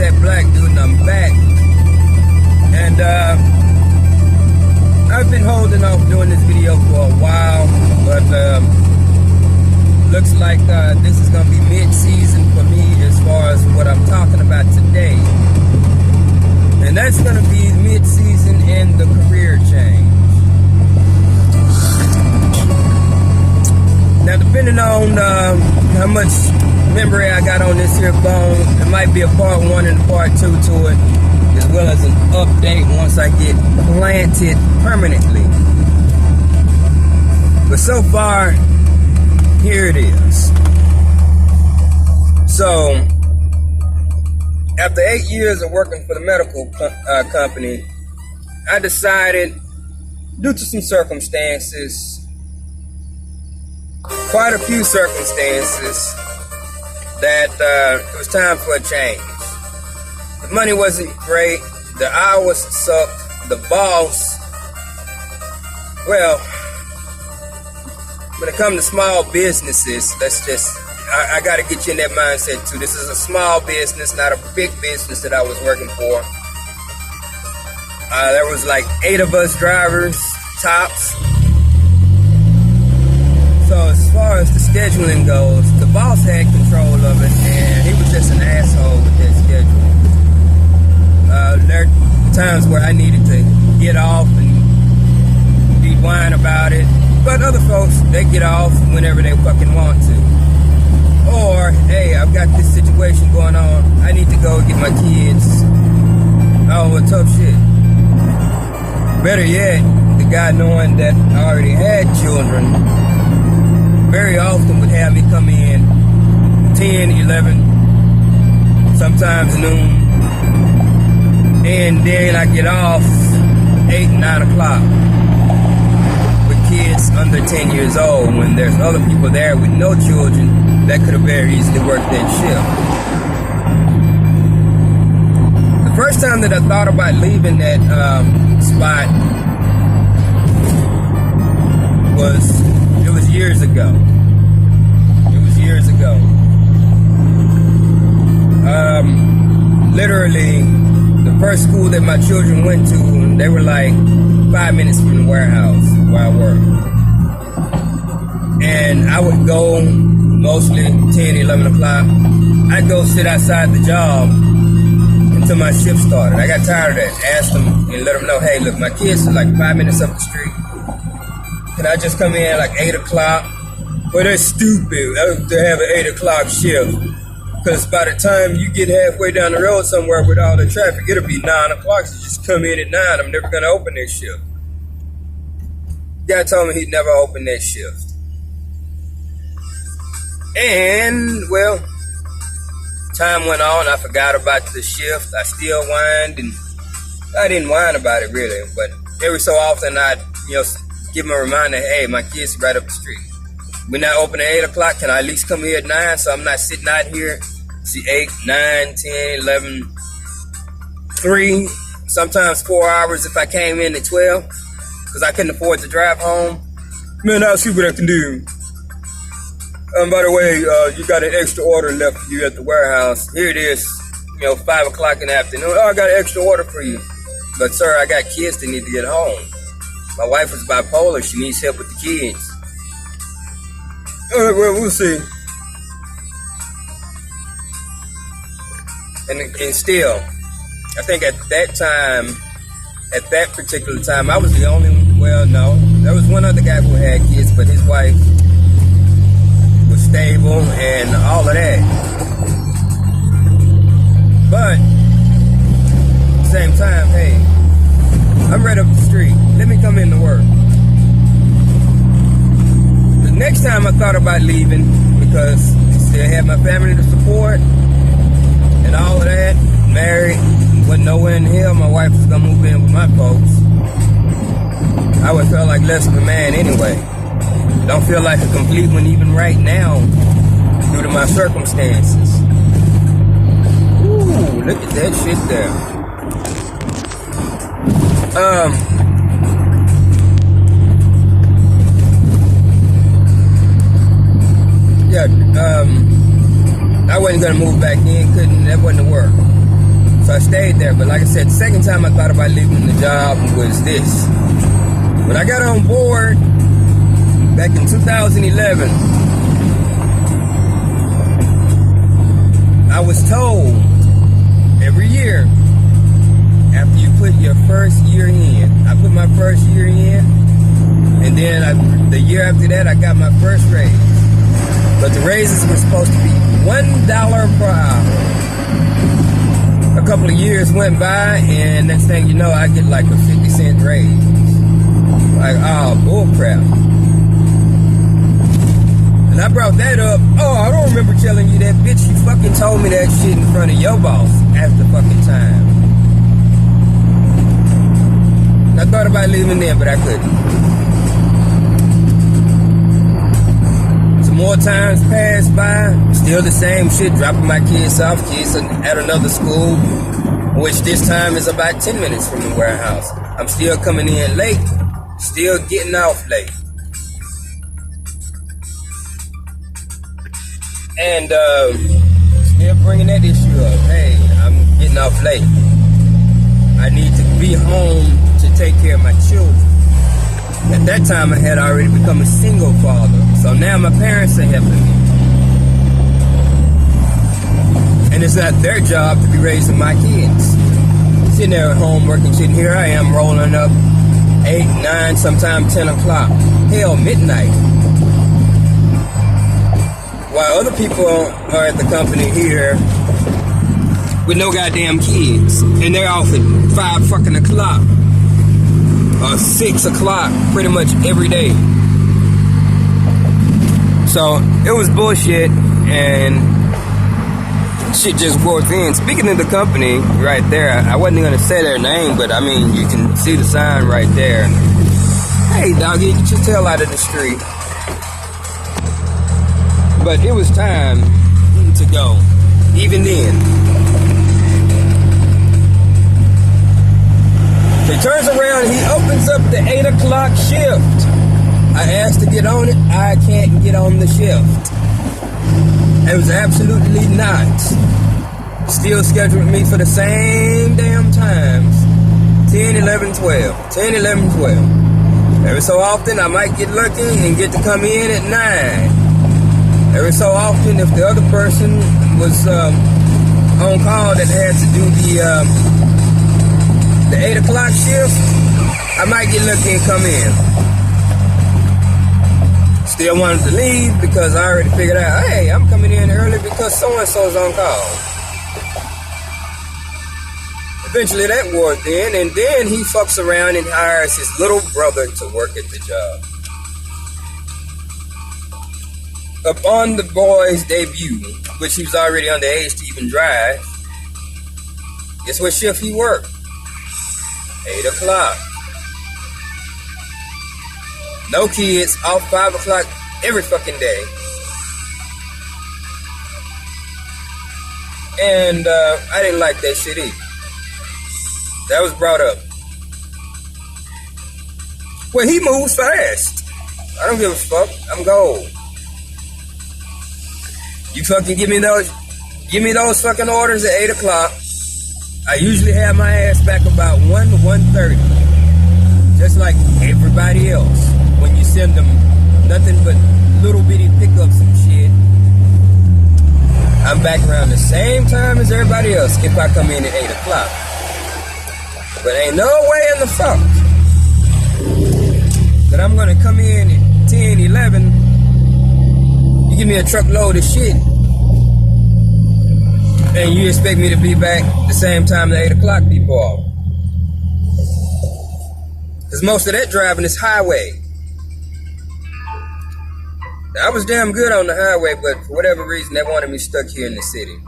Fat Black Dude, and I'm back. And I've been holding off doing this video for a while, but looks like this is going to be mid-season for me as far as what I'm talking about today. And that's going to be mid-season and the career change. Now, depending on how much memory I got on this here phone, it might be a part 1 and a part 2 to it, as well as an update once I get planted permanently. But so far, here it is. So, after 8 years of working for the medical company, I decided, due to some circumstances, quite a few circumstances, that it was time for a change. The money wasn't great, the hours sucked, the boss, well, when it comes to small businesses, I got to get you in that mindset too. This is a small business, not a big business that I was working for. There was like 8 of us drivers, tops. So as far as the scheduling goes, the boss had control of it, and he was just an asshole with that schedule. There are times where I needed to get off and be whine about it, but other folks, they get off whenever they fucking want to. Or, hey, I've got this situation going on, I need to go get my kids. Oh, well, tough shit. Better yet, the guy knowing that I already had children very often would have me come in 10, 11, sometimes noon, and then I get off 8, 9 o'clock with kids under 10 years old, when there's other people there with no children that could have very easily worked that shift. The first time that I thought about leaving that spot was years ago. It was years ago. Literally, the first school that my children went to, they were like 5 minutes from the warehouse where I worked. And I would go mostly 10, 11 o'clock. I'd go sit outside the job until my shift started. I got tired of that. Asked them and let them know, hey, look, my kids are like 5 minutes up the street. Can I just come in like 8 o'clock? Well, that's stupid to have an 8 o'clock shift. Because by the time you get halfway down the road somewhere with all the traffic, it'll be 9 o'clock. So just come in at 9. I'm never going to open that shift. Guy told me he'd never open that shift. And, well, time went on. I forgot about the shift. I still whined. And I didn't whine about it, really. But every so often I'd, give them a reminder, hey, my kids are right up the street. We're not open at 8 o'clock. Can I at least come here at 9 so I'm not sitting out here? See, 8, 9, 10, 11, 3, sometimes 4 hours if I came in at 12 because I couldn't afford to drive home. Man, I'll see what I can do. By the way, you got an extra order left for you at the warehouse. Here it is, 5 o'clock in the afternoon. Oh, I got an extra order for you. But, sir, I got kids that need to get home. My wife is bipolar. She needs help with the kids. Well, we'll see. And still, I think at that particular time, I was the only one. Well, no. There was one other guy who had kids, but his wife was stable and all of that. But, at the same time, hey, I'm right up the street. Let me come in to work. The next time I thought about leaving, because I still had my family to support and all of that, married, wasn't nowhere in hell my wife was going to move in with my folks. I would feel like less of a man anyway. Don't feel like a complete one even right now due to my circumstances. Ooh, look at that shit there. I wasn't gonna move back in, that wasn't work. So I stayed there. But like I said, the second time I thought about leaving the job was this. When I got on board back in 2011, I was told every year after you put your first year in, I put my first year in, and then the year after that I got my first raise. But the raises were supposed to be $1 per hour. A couple of years went by, and next thing you know, I get like a 50-cent raise. Like, oh, bullcrap. And I brought that up. Oh, I don't remember telling you that, bitch. You fucking told me that shit in front of your boss at the fucking time. I thought about leaving then, but I couldn't. Some more times passed by. Still the same shit. Dropping my kids off. Kids at another school, which this time is about 10 minutes from the warehouse. I'm still coming in late. Still getting off late. And still bringing that issue up. Hey, I'm getting off late. I need to be home to take care of my children. At that time, I had already become a single father. So now my parents are helping me. And it's not their job to be raising my kids. Sitting there at home working shit. Here I am rolling up 8, 9, sometimes 10 o'clock. Hell, midnight. While other people are at the company here with no goddamn kids, and they're off at 5 fucking o'clock or 6 o'clock pretty much every day. So it was bullshit, and shit just wore thin. Speaking of the company right there, I wasn't gonna say their name, but I mean, you can see the sign right there. Hey doggy, get your tail out of the street. But it was time to go, even then. He turns around and he opens up the 8 o'clock shift. I asked to get on it. I can't get on the shift. It was absolutely not. Still scheduled me for the same damn times. 10, 11, 12. 10, 11, 12. Every so often I might get lucky and get to come in at 9. Every so often, if the other person was on call that had to do the 8 o'clock shift, I might get lucky and come in. Still wanted to leave because I already figured out, hey, I'm coming in early because so-and-so's on call. Eventually that wore thin, and then he fucks around and hires his little brother to work at the job. Upon the boy's debut, which he was already underage to even drive, guess what shift he worked? 8 o'clock. No kids, off 5 o'clock every fucking day. And I didn't like that shit either. That was brought up. Well, he moves fast. I don't give a fuck. I'm gold. You fucking give me those fucking orders at 8 o'clock. I usually have my ass back about 1 to 1:30. Just like everybody else. When you send them nothing but little bitty pickups and shit, I'm back around the same time as everybody else if I come in at 8 o'clock. But ain't no way in the fuck that I'm gonna come in at 10, 11. You give me a truckload of shit, and you expect me to be back the same time the 8 o'clock people off. Because most of that driving is highway. Now, I was damn good on the highway, but for whatever reason, they wanted me stuck here in the city.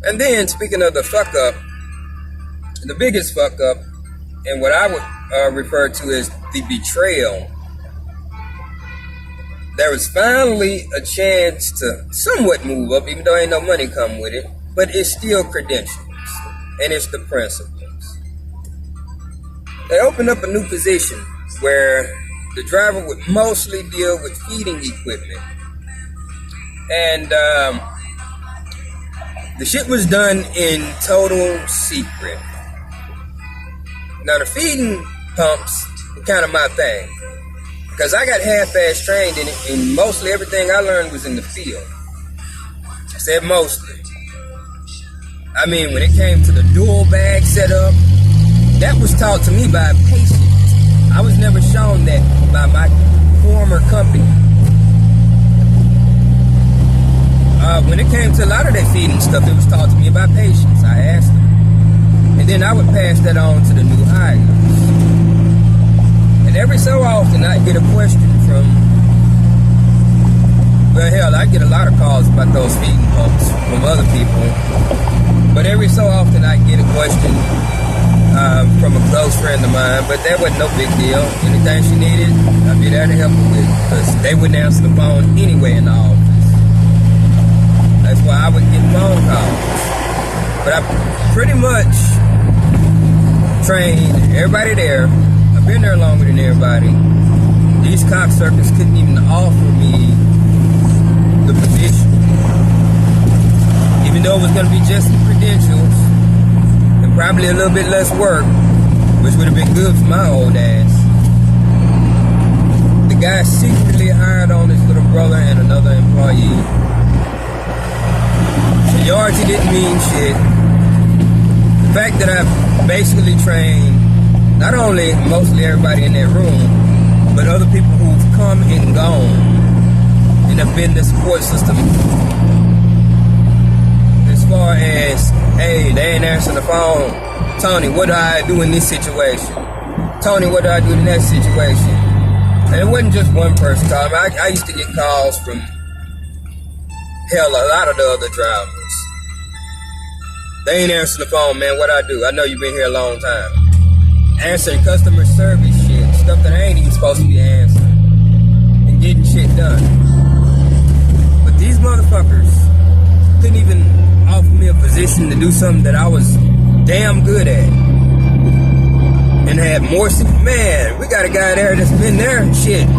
And then, speaking of the fuck up, the biggest fuck up, and what I would refer to as the betrayal, there was finally a chance to somewhat move up, even though ain't no money come with it, but it's still credentials, and it's the principles. They opened up a new position where the driver would mostly deal with feeding equipment. And the shit was done in total secret. Now the feeding pumps were kind of my thing, because I got half-ass trained in it, and mostly everything I learned was in the field. I said mostly. I mean, when it came to the dual bag setup, that was taught to me by a patient. I was never shown that by my former company. When it came to a lot of that feeding stuff, it was taught to me by patients. I asked them. And then I would pass that on to the new hires. And every so often, I'd get a question from, well, hell, I get a lot of calls about those feeding pumps from other people. But every so often, I get a question from a close friend of mine, but that wasn't no big deal. Anything she needed, I'd be there to help her with, because they wouldn't answer the phone anyway in the office. That's why I would get phone calls. But I pretty much trained everybody there. I've been there longer than everybody. These cocksuckers couldn't even offer me the position. Even though it was going to be just the credentials and probably a little bit less work, which would have been good for my old ass. The guy secretly hired on his little brother and another employee. Seniority didn't mean shit. The fact that I basically trained not only mostly everybody in that room, but other people who've come and gone and have been the support system. As far as, hey, they ain't answering the phone. Tony, what do I do in this situation? Tony, what do I do in that situation? And it wasn't just one person calling me. I used to get calls from, hell, a lot of the other drivers. They ain't answering the phone, man. What I do? I know you've been here a long time. Answering customer service shit. Stuff that I ain't even supposed to be answering. And getting shit done. But these motherfuckers couldn't even offer me a position to do something that I was damn good at. And had more... Man, we got a guy there that's been there and shit.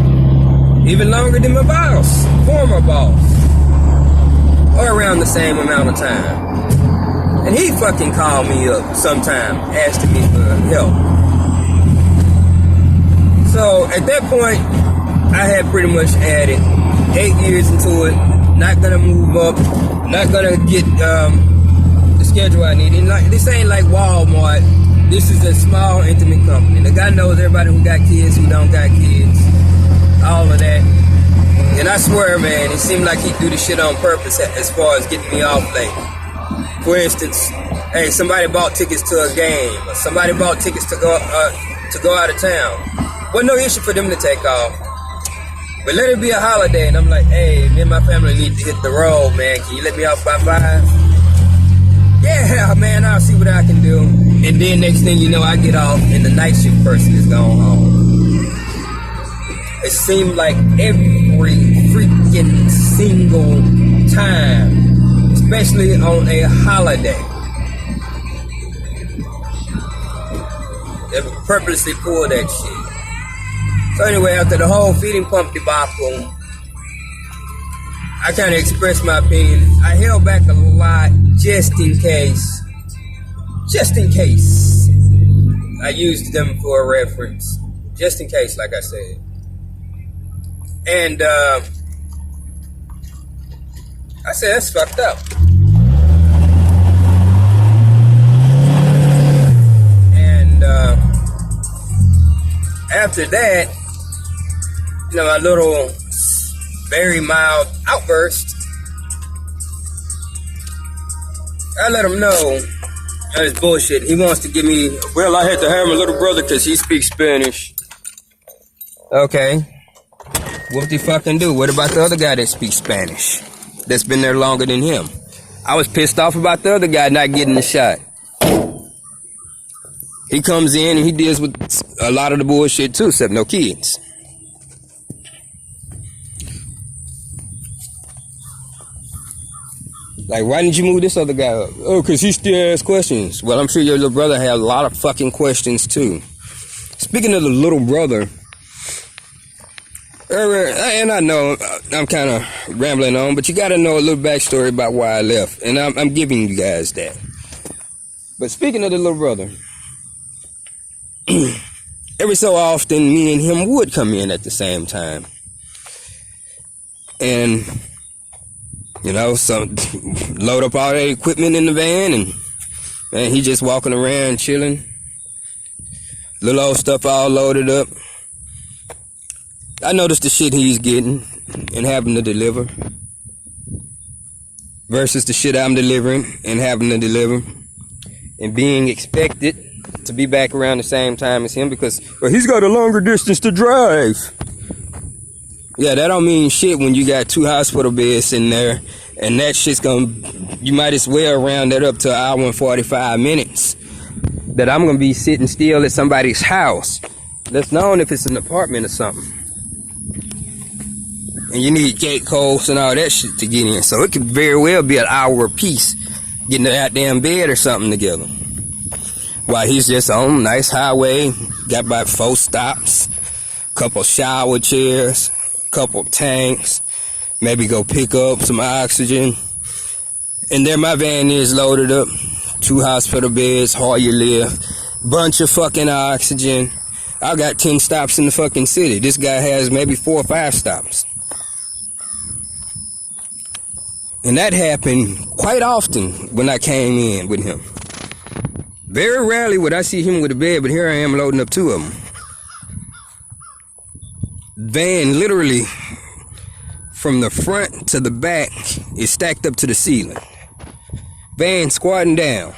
Even longer than my boss. Former boss. Or around the same amount of time. And he fucking called me up sometime, asking me for help. So at that point, I had pretty much added 8 years into it. Not gonna move up. Not gonna get the schedule I need. And like, this ain't like Walmart. This is a small, intimate company. The guy knows everybody who got kids, who don't got kids. All of that. And I swear, man, it seemed like he'd do this shit on purpose as far as getting me off late. For instance, hey, somebody bought tickets to a game, or somebody bought tickets to go out of town. Wasn't no issue for them to take off. But let it be a holiday, and I'm like, hey, me and my family need to hit the road, man. Can you let me off by 5? Yeah, man, I'll see what I can do. And then next thing you know, I get off, and the night shift person is gone home. It seemed like every freaking single time, especially on a holiday, they would purposely pull that shit. So anyway, after the whole feeding pump debacle, I kind of expressed my opinion. I held back a lot just in case. Just in case. I used them for a reference. Just in case, like I said. And I said, that's fucked up. And after that, you know, my little very mild outburst, I let him know that's bullshit. He wants to give me, well, I had to hire my little brother because he speaks Spanish. Okay. What the fucking do? What about the other guy that speaks Spanish? That's been there longer than him. I was pissed off about the other guy not getting the shot. He comes in and he deals with a lot of the bullshit too, except no kids. Like, why didn't you move this other guy up? Oh, because he still asks questions. Well, I'm sure your little brother had a lot of fucking questions too. Speaking of the little brother, and I know I'm kind of rambling on, but you got to know a little backstory about why I left, and I'm giving you guys that. But speaking of the little brother, every so often, me and him would come in at the same time, and load up all that equipment in the van, and man, he just walking around chilling, little old stuff all loaded up. I noticed the shit he's getting and having to deliver versus the shit I'm delivering and having to deliver, and being expected to be back around the same time as him because, well, he's got a longer distance to drive. Yeah, that don't mean shit when you got 2 hospital beds in there, and that shit's you might as well round that up to an hour and 45 minutes that I'm gonna be sitting still at somebody's house. That's known if it's an apartment or something. And you need gate codes and all that shit to get in. So it could very well be an hour apiece getting to that damn bed or something together. While he's just on a nice highway, got about 4 stops, couple shower chairs, couple tanks, maybe go pick up some oxygen. And there my van is loaded up, 2 hospital beds, Hoyer lift, bunch of fucking oxygen. I got 10 stops in the fucking city. This guy has maybe 4 or 5 stops. And that happened quite often when I came in with him. Very rarely would I see him with a bed, but here I am loading up 2 of them. Van literally from the front to the back is stacked up to the ceiling. Van squatting down.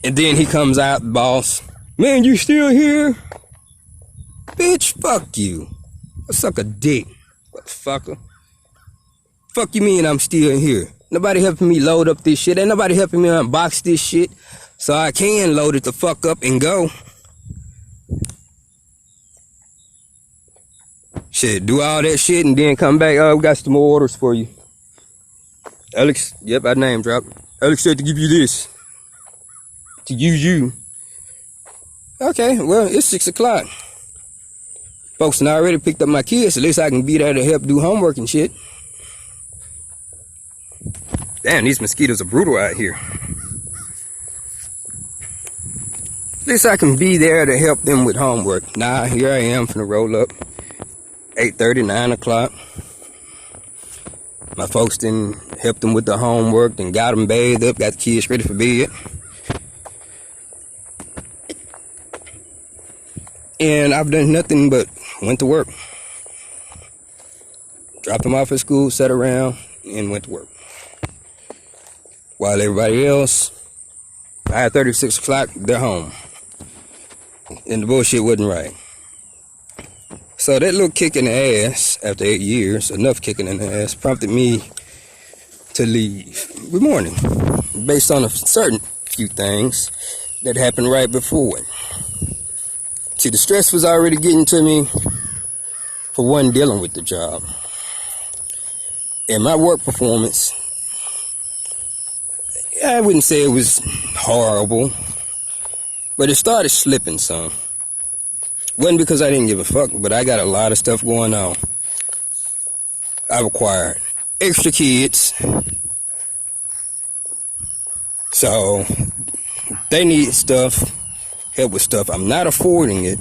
And then he comes out, boss. Man, you still here? Bitch, fuck you. I'll suck a dick, motherfucker. Fuck you mean I'm still here? Nobody helping me load up this shit. Ain't nobody helping me unbox this shit so I can load it the fuck up and go. Shit, do all that shit and then come back. Oh, we got some more orders for you. Alex, yep, I name dropped. Alex said to give you this. To use you. Okay, well, it's 6 o'clock. Folks, and I already picked up my kids. At least I can be there to help do homework and shit. Damn, these mosquitoes are brutal out here. At least I can be there to help them with homework. Nah, here I am finna roll up. 8:30, 9 o'clock. My folks then helped them with the homework and got them bathed up, got the kids ready for bed. And I've done nothing but went to work. Dropped them off at school, sat around, and went to work. While everybody else, 5:30, 6 o'clock, they're home. And the bullshit wasn't right. So that little kick in the ass, after 8 years, enough kicking in the ass, prompted me to leave. Good morning. Based on a certain few things that happened right before it. See, the stress was already getting to me for one, dealing with the job. And my work performance, I wouldn't say it was horrible, but it started slipping some. Wasn't because I didn't give a fuck, but I got a lot of stuff going on. I've acquired extra kids, so they need stuff, help with stuff. I'm not affording it.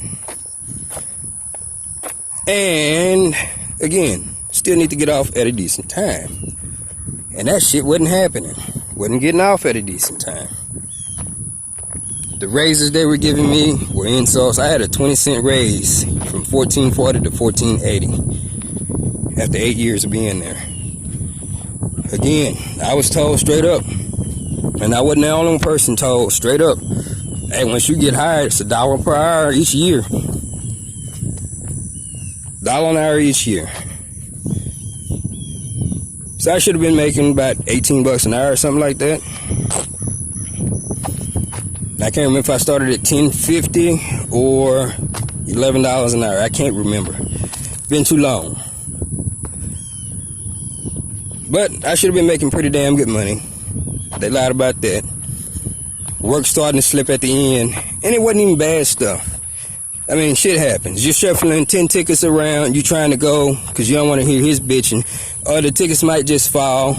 And again, still need to get off at a decent time. And that shit wasn't happening. Wasn't getting off at a decent time. The raises they were giving me were insults. I had a 20-cent raise from $14.40 to $14.80 after 8 years of being there. Again, I was told straight up, and I wasn't the only person told straight up, hey, once you get hired, it's $1 per hour each year. $1 an hour each year. So I should have been making about 18 bucks an hour or something like that. I can't remember if I started at $10.50 or $11 an hour. I can't remember. Been too long. But I should have been making pretty damn good money. They lied about that. Work starting to slip at the end, and it wasn't even bad stuff. I mean, shit happens. You're shuffling 10 tickets around. You trying to go because you don't want to hear his bitching. Or the tickets might just fall.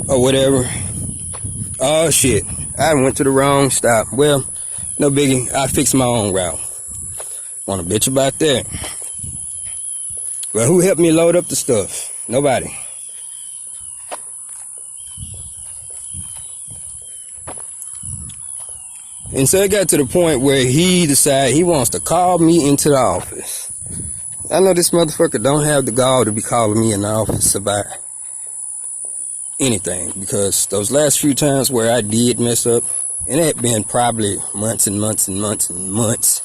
Or whatever. Oh, shit. I went to the wrong stop. Well, no biggie. I fixed my own route. Want to bitch about that. Well, who helped me load up the stuff? Nobody. And so it got to the point where he decided he wants to call me into the office. I know this motherfucker don't have the gall to be calling me in the office about anything, because those last few times where I did mess up, and it had been probably months and months and months and months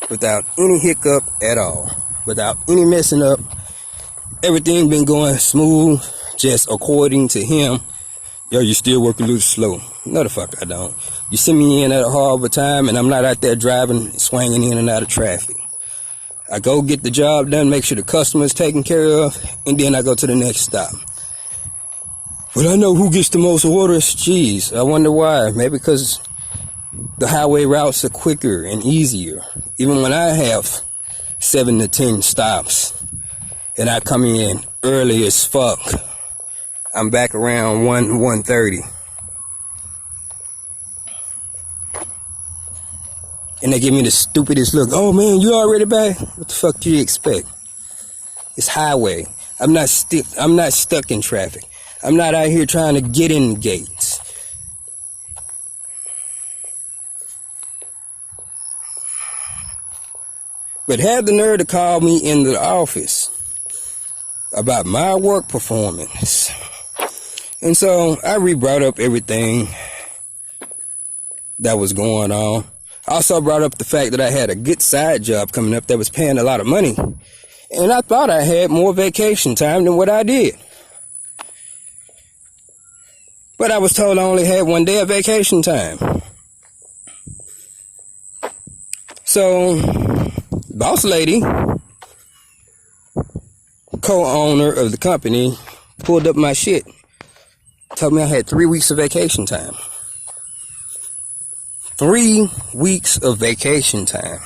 without any hiccup at all, without any messing up, everything been going smooth, just according to him. Yo, you still work a little slow. No, the fuck I don't. You send me in at a horrible time and I'm not out there driving, swinging in and out of traffic. I go get the job done, make sure the customer's taken care of, and then I go to the next stop. Well, I know who gets the most orders. Jeez, I wonder why. Maybe because the highway routes are quicker and easier. Even when I have 7 to 10 stops and I come in early as fuck, I'm back around 1:30. And they give me the stupidest look. Oh man, you already back? What the fuck do you expect? It's highway. I'm not stuck in traffic. I'm not out here trying to get in the gates. But had the nerve to call me into the office about my work performance. And so I re-brought up everything that was going on. I also brought up the fact that I had a good side job coming up that was paying a lot of money. And I thought I had more vacation time than what I did. But I was told I only had 1 day of vacation time. So, boss lady, co-owner of the company, pulled up my shit. Told me I had 3 weeks of vacation time. 3 weeks of vacation time.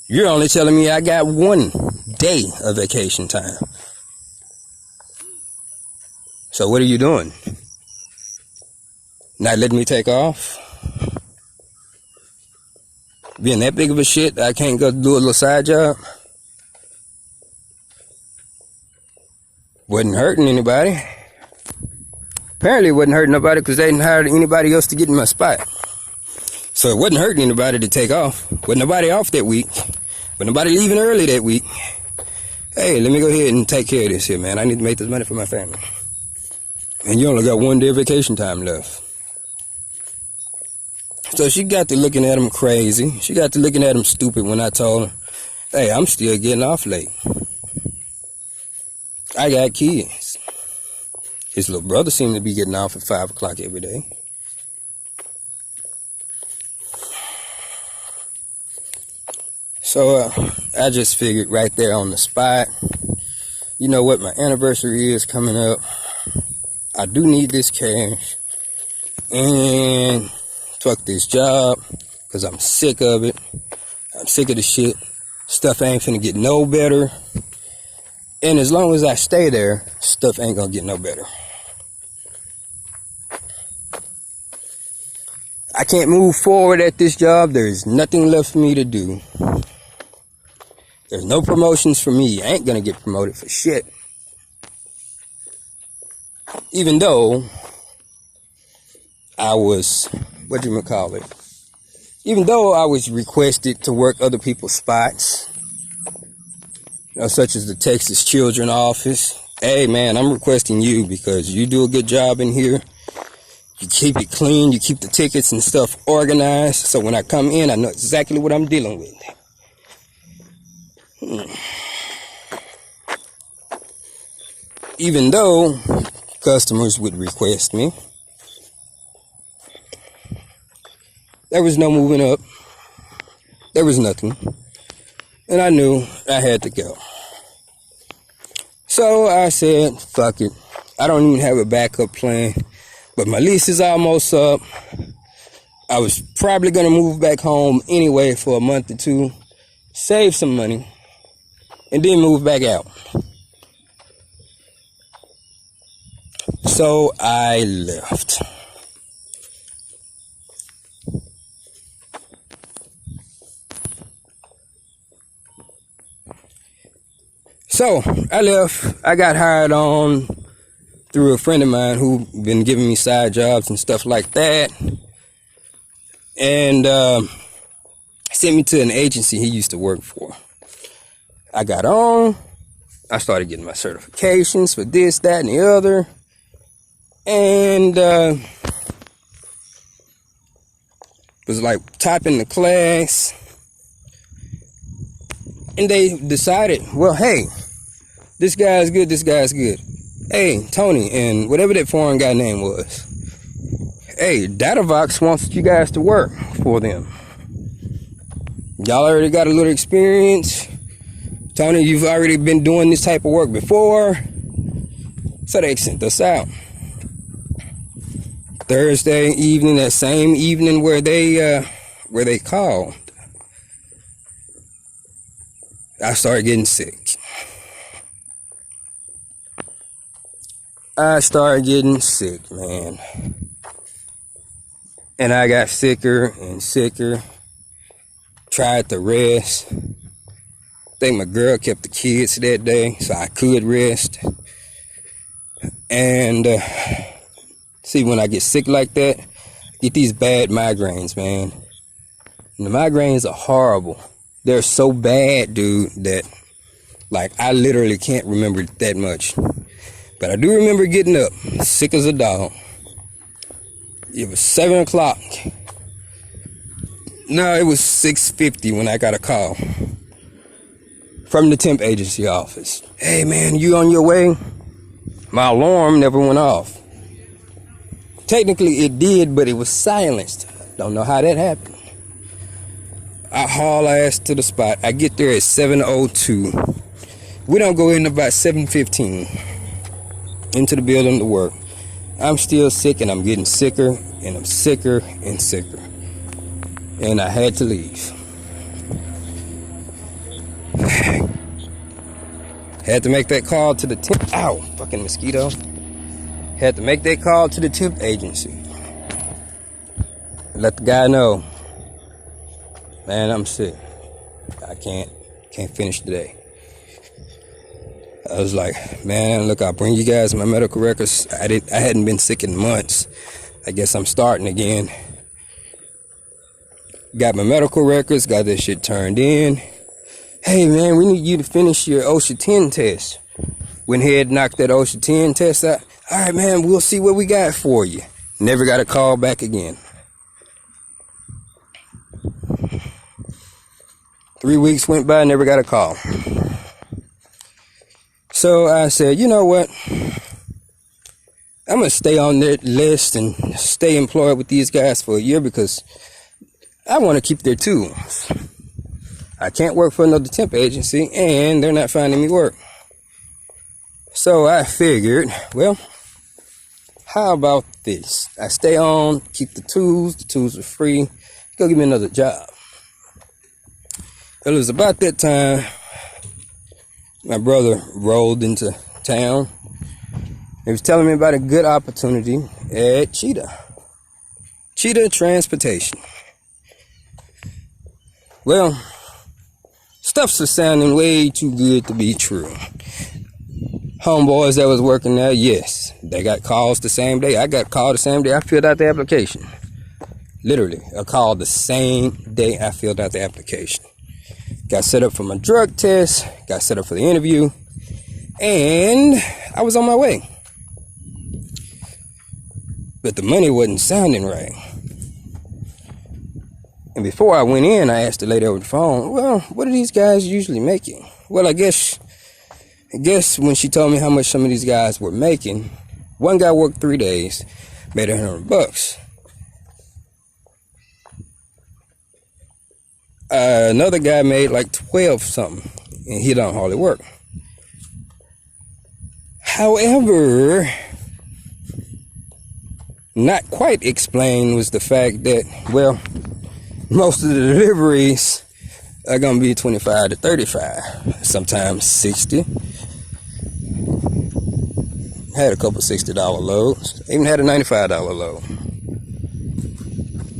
You're only telling me I got 1 day of vacation time. So what are you doing? Not letting me take off? Being that big of a shit, I can't go do a little side job? Wasn't hurting anybody. Apparently it wasn't hurting nobody because they didn't hire anybody else to get in my spot. So it wasn't hurting anybody to take off. Wasn't nobody off that week. Wasn't nobody leaving early that week. Hey, let me go ahead and take care of this here, man. I need to make this money for my family. And you only got 1 day of vacation time left. So she got to looking at him crazy. She got to looking at him stupid when I told her, hey, I'm still getting off late. I got kids. His little brother seemed to be getting off at 5 o'clock every day. So I just figured right there on the spot, you know what, my anniversary is coming up. I do need this cash. And fuck this job, because I'm sick of it. I'm sick of the shit. Stuff ain't finna get no better. And as long as I stay there, stuff ain't gonna get no better. I can't move forward at this job. There's nothing left for me to do. There's no promotions for me. I ain't gonna get promoted for shit. Even though I was, even though I was requested to work other people's spots, such as the Texas Children Office. Hey man, I'm requesting you because you do a good job in here. You keep it clean, you keep the tickets and stuff organized, so when I come in, I know exactly what I'm dealing with. Even though customers would request me, there was no moving up. There was nothing. And I knew I had to go. So I said, fuck it. I don't even have a backup plan. But my lease is almost up. I was probably going to move back home anyway for a month or two, save some money, and then move back out. So I left. So I left. I got hired on through a friend of mine who been giving me side jobs and stuff like that. And sent me to an agency he used to work for. I got on. I started getting my certifications for this, that, and the other. And was like top in the class. And they decided, well, hey, this guy's good, this guy's good. Hey, Tony, and whatever that foreign guy name was. Hey, Datavox wants you guys to work for them. Y'all already got a little experience. Tony, you've already been doing this type of work before. So they sent us out. Thursday evening, that same evening where they called, I started getting sick. I started getting sick, man. And I got sicker and sicker. Tried to rest. I think my girl kept the kids that day, so I could rest. And see, when I get sick like that, I get these bad migraines, man. And the migraines are horrible. They're so bad, dude, that like I literally can't remember that much. But I do remember getting up, sick as a dog. It was 7 o'clock. No, it was 6:50 when I got a call from the temp agency office. Hey, man, you on your way? My alarm never went off. Technically, it did, but it was silenced. Don't know how that happened. I haul ass to the spot. I get there at 7:02. We don't go in about 7:15 into the building to work. I'm still sick, and I'm getting sicker, and I'm sicker and sicker. And I had to leave. Had to make that call to the temp. Ow, fucking mosquito. Had to make that call to the temp agency. Let the guy know, man, I'm sick. I can't finish today. I was like, man, look, I'll bring you guys my medical records. I hadn't been sick in months. I guess I'm starting again. Got my medical records, got this shit turned in. Hey, man, we need you to finish your OSHA 10 test. Went ahead and knocked that OSHA 10 test out. All right, man, we'll see what we got for you. Never got a call back again. 3 weeks went by, never got a call. So I said, you know what? I'm going to stay on that list and stay employed with these guys for a year because I want to keep their tools. I can't work for another temp agency and they're not finding me work. So I figured, well, how about this? I stay on, keep the tools are free, go give me another job. It was about that time my brother rolled into town. He was telling me about a good opportunity at Cheetah Transportation. Well, stuff's sounding way too good to be true. Homeboys that was working there, yes, they got calls the same day. I got called the same day I filled out the application. Literally, a call the same day I filled out the application. Got set up for my drug test, got set up for the interview, and I was on my way. But the money wasn't sounding right. And before I went in, I asked the lady over the phone, well, what are these guys usually making? Well, I guess when she told me how much some of these guys were making, one guy worked 3 days, made $100. Another guy made like 12 something, and he don't hardly work. However, not quite explained was the fact that, well, most of the deliveries are going to be 25 to 35, sometimes 60. Had a couple $60 loads, even had a $95 load.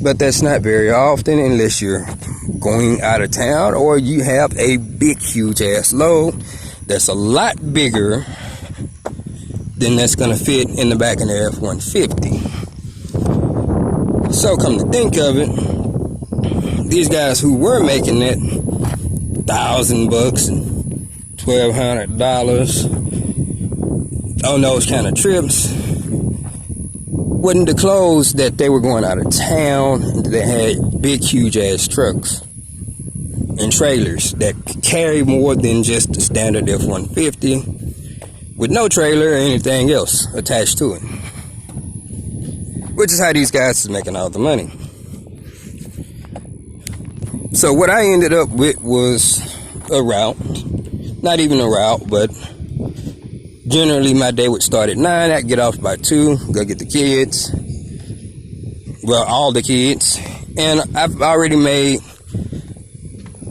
But that's not very often unless you're going out of town or you have a big, huge ass load that's a lot bigger than that's going to fit in the back of the F-150. So come to think of it, these guys who were making that $1,000 and $1,200 on those kind of trips wasn't the clothes that they were going out of town. They had big, huge ass trucks and trailers that carry more than just the standard F-150 with no trailer or anything else attached to it. Which is how these guys is making all the money. So what I ended up with was a route. Not even a route, but generally my day would start at 9. I'd get off by 2, go get the kids. Well, all the kids. And I've already made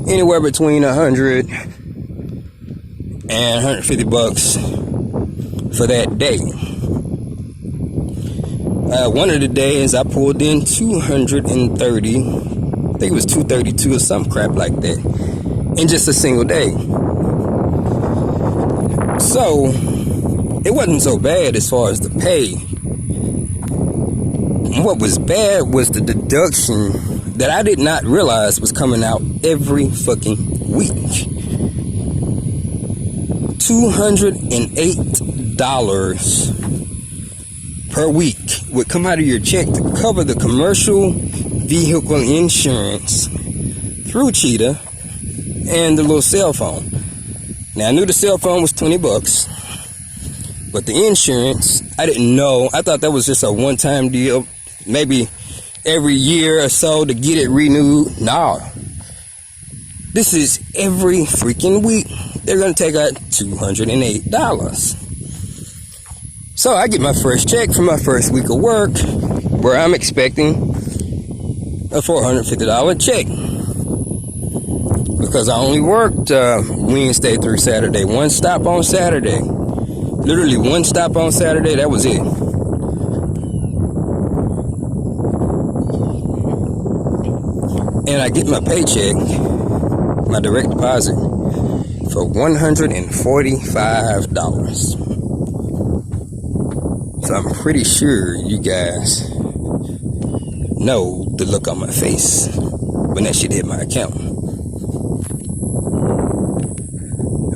anywhere between $100 and $150 for that day. One of the days I pulled in 230, I think it was 232 or some crap like that, in just a single day. So it wasn't so bad as far as the pay. What was bad was the deduction that I did not realize was coming out every fucking week. $208 per week would come out of your check to cover the commercial vehicle insurance through Cheetah and the little cell phone. Now I knew the cell phone was $20, but the insurance, I didn't know. I thought that was just a one-time deal, maybe every year or so to get it renewed. Nah, this is every freaking week. They're gonna take out $208. So I get my first check for my first week of work, where I'm expecting a $450 check, because I only worked Wednesday through Saturday. One stop on Saturday. Literally one stop on Saturday, that was it. And I get my paycheck, my direct deposit, for $145. So I'm pretty sure you guys know the look on my face when that shit hit my account.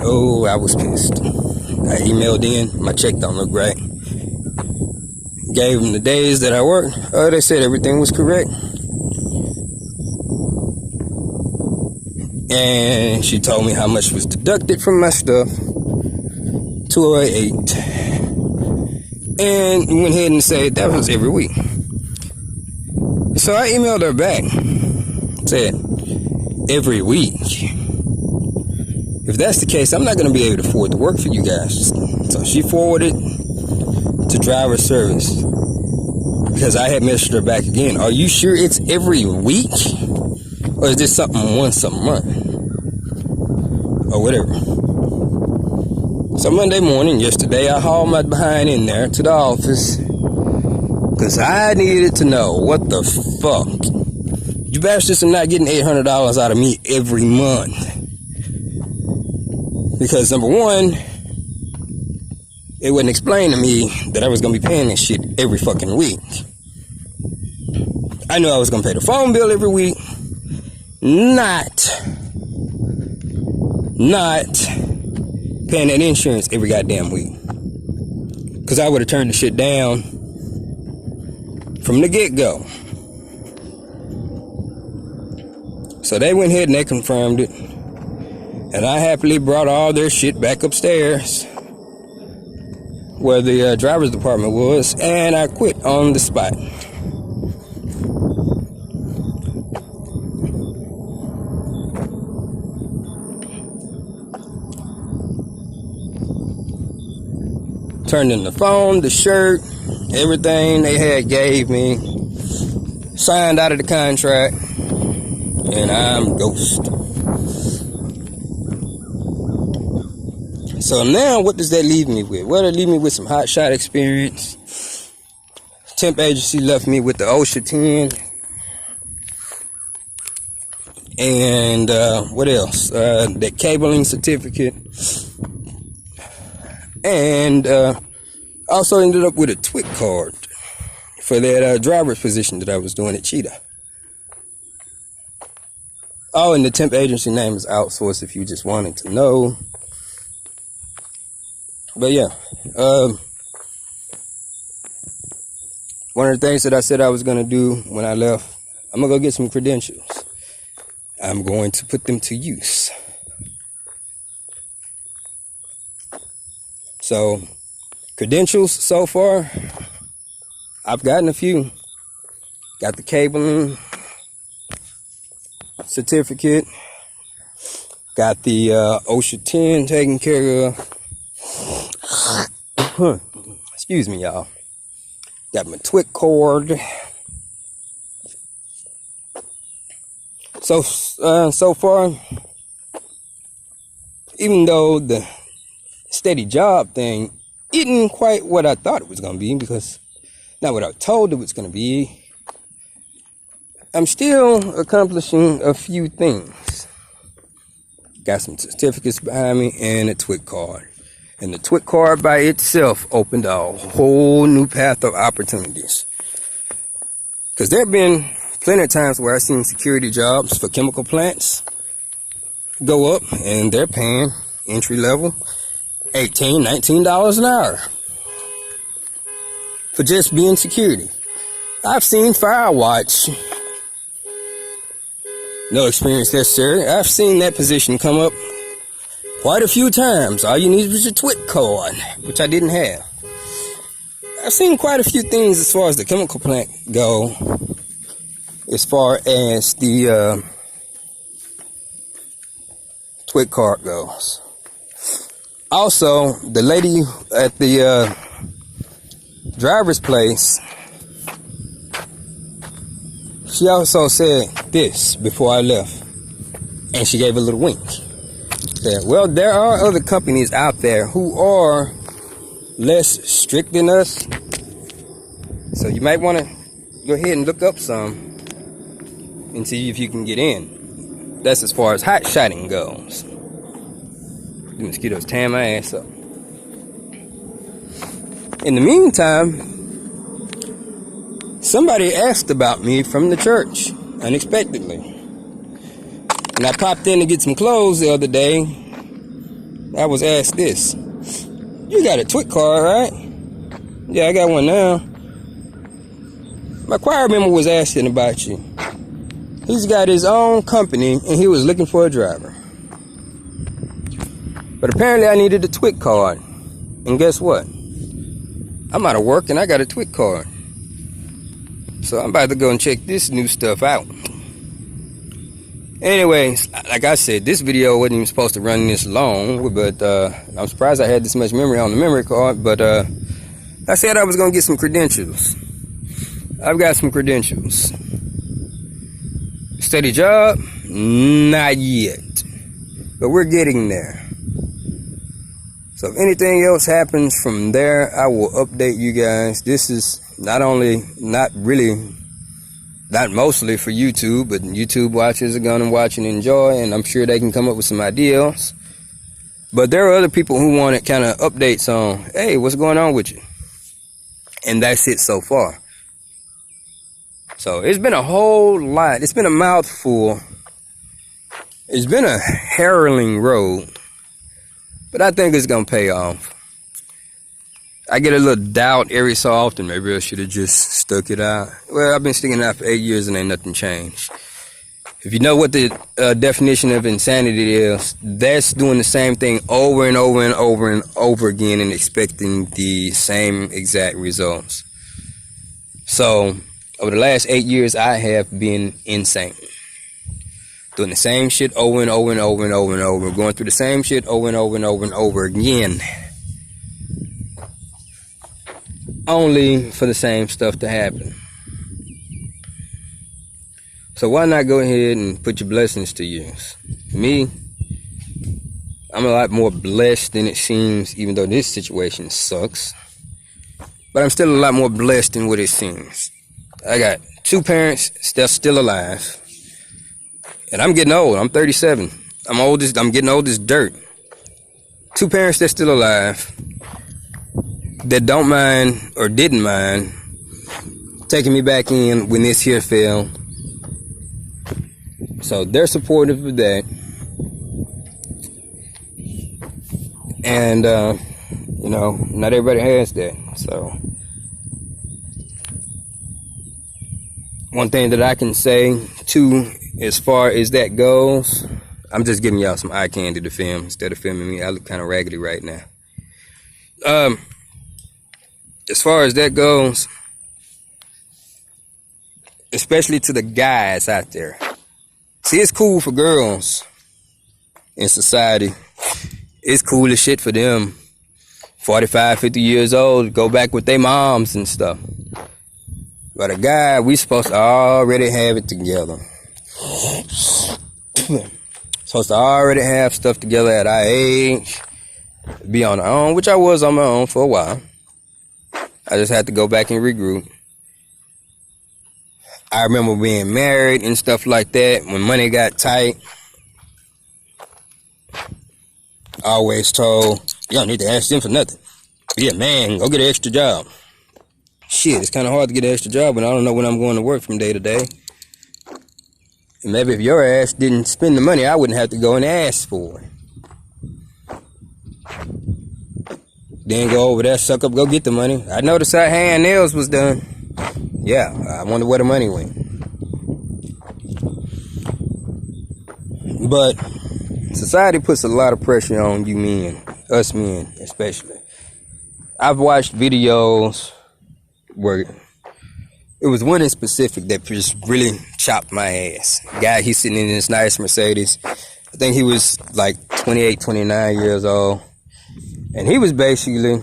Oh, I was pissed. I emailed in, my check don't look right. Gave them the days that I worked. Oh, they said everything was correct. And she told me how much was deducted from my stuff. $208. And went ahead and said that was every week. So I emailed her back. Said, every week. If that's the case, I'm not going to be able to afford to work for you guys. So she forwarded to driver service, because I had messaged her back again. Are you sure it's every week? Or is this something once a month? Or whatever. So Monday morning, yesterday, I hauled my behind in there to the office, because I needed to know what the fuck. You bastards are not getting $800 out of me every month. Because number one, it wouldn't explain to me that I was going to be paying this shit every fucking week. I knew I was going to pay the phone bill every week. Not paying that insurance every goddamn week. Because I would have turned the shit down from the get-go. So they went ahead and they confirmed it. And I happily brought all their shit back upstairs where the driver's department was, and I quit on the spot. Turned in the phone, the shirt, everything they had gave me, signed out of the contract, and I'm ghost. So now what does that leave me with? Well, it leave me with some hot shot experience. Temp agency left me with the OSHA 10. And what else? That cabling certificate. And also ended up with a TWIC card for that driver's position that I was doing at Cheetah. Oh, and the temp agency name is Outsource if you just wanted to know. But yeah, one of the things that I said I was going to do when I left, I'm going to go get some credentials. I'm going to put them to use. So, credentials so far, I've gotten a few. Got the cabling certificate. Got the OSHA 10 taken care of. Excuse me, y'all. Got my TWIC cord. So far, even though the steady job thing isn't quite what I thought it was going to be, because not what I was told it was going to be, I'm still accomplishing a few things. Got some certificates behind me and a TWIC card. And the TWIC card by itself opened a whole new path of opportunities. Because there have been plenty of times where I've seen security jobs for chemical plants go up, and they're paying entry level $18, $19 an hour for just being security. I've seen fire watch. No experience necessary. I've seen that position come up quite a few times. All you need was your TWIC card, which I didn't have. I've seen quite a few things as far as the chemical plant go, as far as the TWIC card goes. Also, the lady at the driver's place, she also said this before I left, and she gave a little wink. Well, there are other companies out there who are less strict than us, so you might want to go ahead and look up some and see if you can get in. That's as far as hot shotting goes. The mosquitoes tearing my ass up. In the meantime, somebody asked about me from the church unexpectedly. And I popped in to get some clothes the other day. I was asked this. You got a TWIC card, right? Yeah, I got one now. My choir member was asking about you. He's got his own company and he was looking for a driver. But apparently I needed a TWIC card. And guess what? I'm out of work and I got a TWIC card. So I'm about to go and check this new stuff out. Anyways, like I said, this video wasn't even supposed to run this long, but I'm surprised I had this much memory on the memory card. But I said I was going to get some credentials. I've got some credentials. Steady job? Not yet. But we're getting there. So if anything else happens from there, I will update you guys. This is not mostly for YouTube, but YouTube watchers are going to watch and enjoy, and I'm sure they can come up with some ideas. But there are other people who want to kind of updates on, hey, what's going on with you? And that's it so far. So it's been a whole lot. It's been a mouthful. It's been a harrowing road, but I think it's going to pay off. I get a little doubt every so often. Maybe I should have just stuck it out. Well, I've been sticking it out for 8 years and ain't nothing changed. If you know what the definition of insanity is, that's doing the same thing over and over and over and over again and expecting the same exact results. So, over the last 8 years, I have been insane. Doing the same shit over and over and over and over and over. Going through the same shit over and over and over and over again. only for the same stuff to happen. So why not go ahead and put your blessings to use? Me, I'm a lot more blessed than it seems, even though this situation sucks. But I'm still a lot more blessed than what it seems. I got 2 parents that's still alive. And I'm getting old. I'm 37. I'm getting old as dirt. 2 parents that's still alive that don't mind or didn't mind taking me back in when this here fell. So they're supportive of that. And, not everybody has that. So one thing that I can say, too, as far as that goes, I'm just giving y'all some eye candy to film instead of filming me. I look kind of raggedy right now. As far as that goes, especially to the guys out there. See, it's cool for girls in society. It's cool as shit for them. 45, 50 years old, go back with their moms and stuff. But a guy, we supposed to already have it together. Supposed to already have stuff together at our age. Be on our own, which I was on my own for a while. I just had to go back and regroup. I remember being married and stuff like that. When money got tight, I always told, you don't need to ask them for nothing. Be a man, go get an extra job. Shit, it's kind of hard to get an extra job when I don't know when I'm going to work from day to day. And maybe if your ass didn't spend the money, I wouldn't have to go and ask for it. Then go over there, suck up, go get the money. I noticed how hand nails was done. Yeah, I wonder where the money went. But society puts a lot of pressure on you men, us men especially. I've watched videos where it was one in specific that just really chopped my ass. Guy, he's sitting in this nice Mercedes. I think he was like 28, 29 years old. And he was basically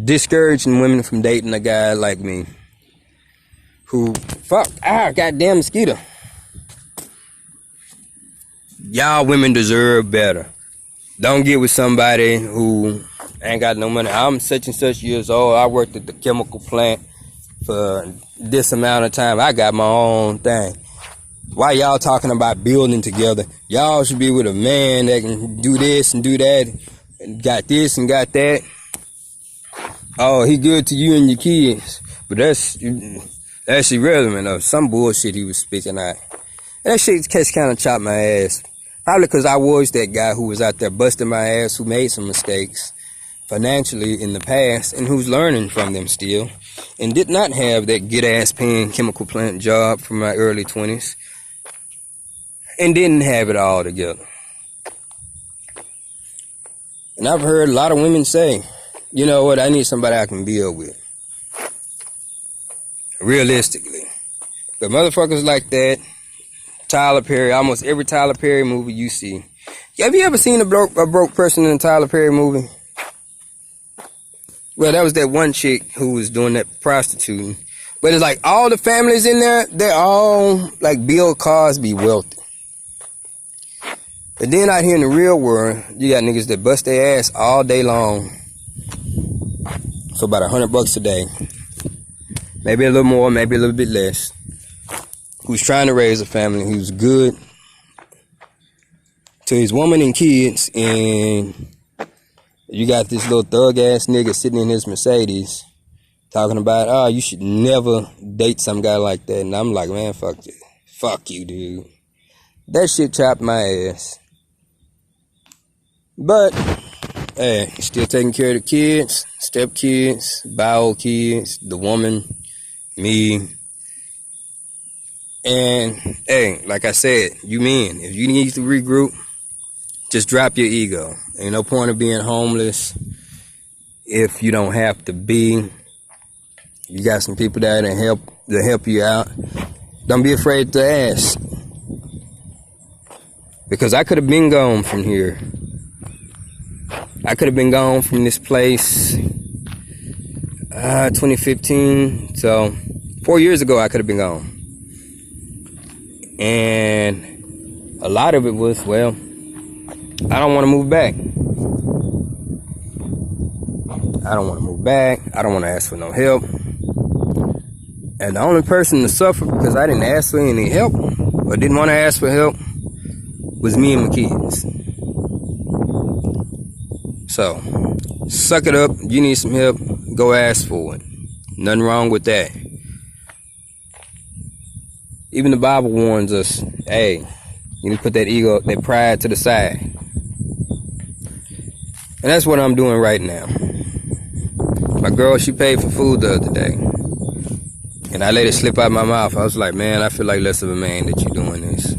discouraging women from dating a guy like me. Goddamn mosquito. Y'all women deserve better. Don't get with somebody who ain't got no money. I'm such and such years old. I worked at the chemical plant for this amount of time. I got my own thing. Why y'all talking about building together? Y'all should be with a man that can do this and do that. And got this and got that. Oh, he good to you and your kids. But that's irrelevant of some bullshit he was speaking out. And that shit kind of chopped my ass. Probably because I was that guy who was out there busting my ass, who made some mistakes financially in the past, and who's learning from them still, and did not have that good-ass paying chemical plant job from my early 20s, and didn't have it all together. And I've heard a lot of women say, you know what, I need somebody I can build with. Realistically. But motherfuckers like that, Tyler Perry, almost every Tyler Perry movie you see. Have you ever seen a broke person in a Tyler Perry movie? Well, that was that one chick who was doing that prostituting. But it's like all the families in there, they're all like Bill Cosby wealthy. But then out here in the real world, you got niggas that bust their ass all day long for about $100 a day. Maybe a little more, maybe a little bit less. Who's trying to raise a family, who's good to his woman and kids, and you got this little thug ass nigga sitting in his Mercedes talking about, oh, you should never date some guy like that. And I'm like, man, fuck you. Fuck you, dude. That shit chopped my ass. But, hey, still taking care of the kids, stepkids, bio kids, the woman, me. And, hey, like I said, you men, if you need to regroup, just drop your ego. Ain't no point of being homeless if you don't have to be. You got some people there to help you out. Don't be afraid to ask. Because I could have been gone from here. I could have been gone from this place 2015. So 4 years ago, I could have been gone. And a lot of it was, well, I don't want to move back. I don't want to move back. I don't want to ask for no help. And the only person to suffer because I didn't ask for any help or didn't want to ask for help was me and my kids. So, suck it up. You need some help, go ask for it. Nothing wrong with that. Even the Bible warns us, hey, you need to put that ego, that pride to the side. And that's what I'm doing right now. My girl, she paid for food the other day. And I let it slip out my mouth. I was like, man, I feel like less of a man that you're doing this.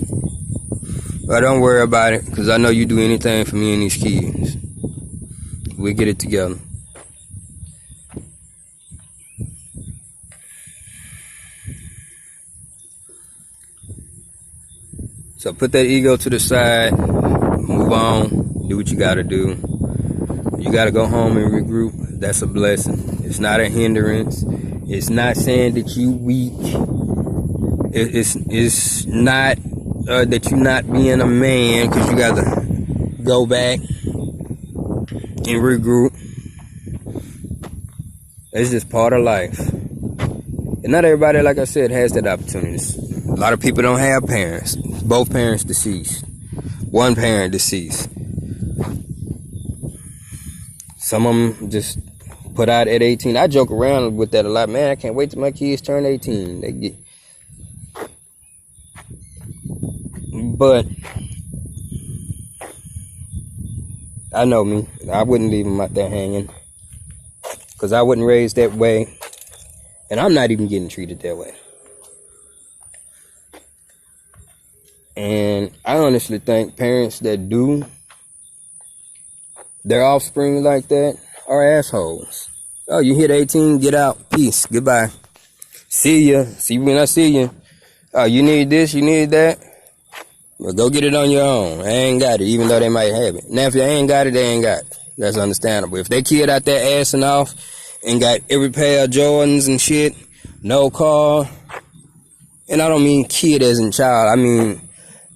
But don't worry about it, because I know you do anything for me and these kids. We'll get it together. So put that ego to the side, move on, do what you gotta do. You gotta go home and regroup. That's a blessing. It's not a hindrance. It's not saying that you weak. It's not that you're not being a man because you gotta go back and regroup. It's just part of life. And not everybody, like I said, has that opportunity. A lot of people don't have parents. Both parents deceased. One parent deceased. Some of them just put out at 18. I joke around with that a lot. Man, I can't wait till my kids turn 18. But I know me. I wouldn't leave them out there hanging. Because I wasn't raised that way. And I'm not even getting treated that way. And I honestly think parents that do their offspring like that are assholes. Oh, you hit 18, get out. Peace. Goodbye. See ya. See you when I see you. Oh, you need this, you need that. Well, go get it on your own. I ain't got it, even though they might have it. Now, if they ain't got it, they ain't got it. That's understandable. If they kid out there assing off and got every pair of Jordans and shit, no car, and I don't mean kid as in child, I mean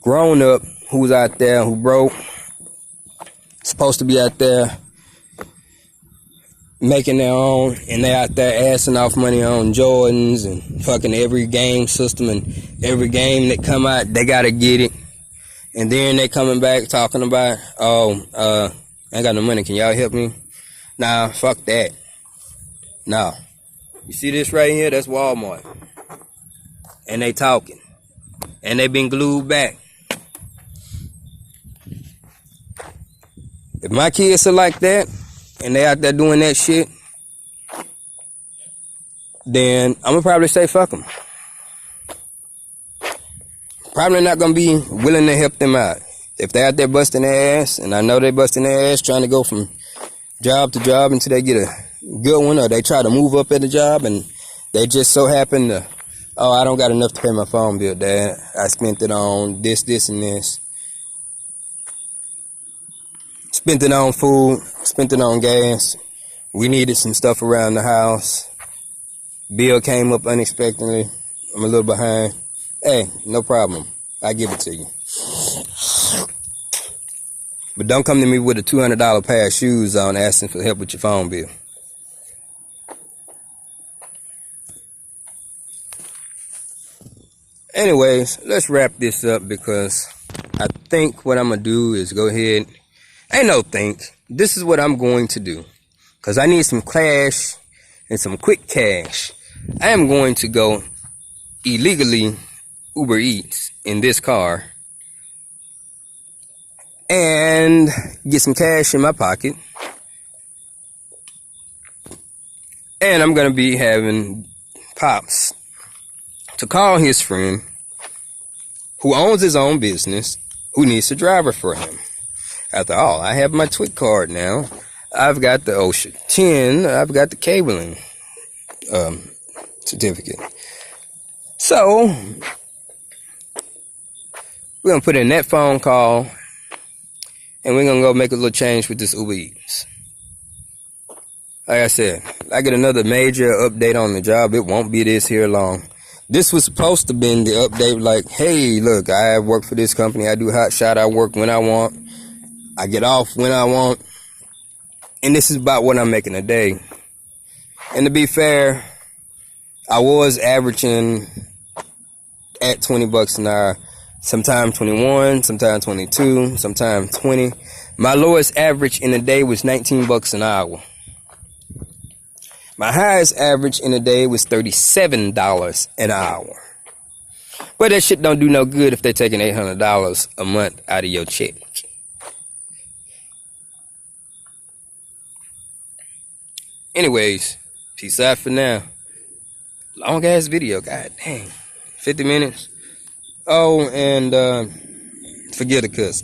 grown up who's out there who broke, supposed to be out there making their own, and they out there assing off money on Jordans and fucking every game system and every game that come out, they gotta get it. And then they coming back talking about, I ain't got no money, can y'all help me? Nah, fuck that. Nah. You see this right here? That's Walmart. And they talking. And they been glued back. If my kids are like that, and they out there doing that shit, then I'm gonna probably say fuck them. Probably not gonna be willing to help them out. If they out there busting their ass, and I know they busting their ass trying to go from job to job until they get a good one, or they try to move up at the job and they just so happen to, oh, I don't got enough to pay my phone bill, Dad. I spent it on this, and this. Spent it on food, spent it on gas. We needed some stuff around the house. Bill came up unexpectedly. I'm a little behind. Hey, no problem. I give it to you. But don't come to me with a $200 pair of shoes on asking for help with your phone bill. Anyways, let's wrap this up because I think what I'm going to do is go ahead. Ain't no think. This is what I'm going to do. Because I need some cash and some quick cash. I am going to go illegally Uber Eats in this car and get some cash in my pocket. And I'm going to be having Pops to call his friend who owns his own business who needs a driver for him. After all, I have my TWIC card now. I've got the OSHA 10. I've got the cabling certificate. So, we're going to put in that phone call and we're going to go make a little change with this Uber Eats. Like I said, I get another major update on the job. It won't be this here long. This was supposed to be the update like, hey, look, I work for this company. I do hot shot. I work when I want. I get off when I want. And this is about what I'm making a day. And to be fair, I was averaging at $20 an hour. Sometimes 21, sometimes 22, sometimes 20. My lowest average in a day was $19 an hour. My highest average in a day was $37 an hour. But that shit don't do no good if they're taking $800 a month out of your check. Anyways, peace out for now. Long ass video, god dang. 50 minutes. Oh, and forget a cuss.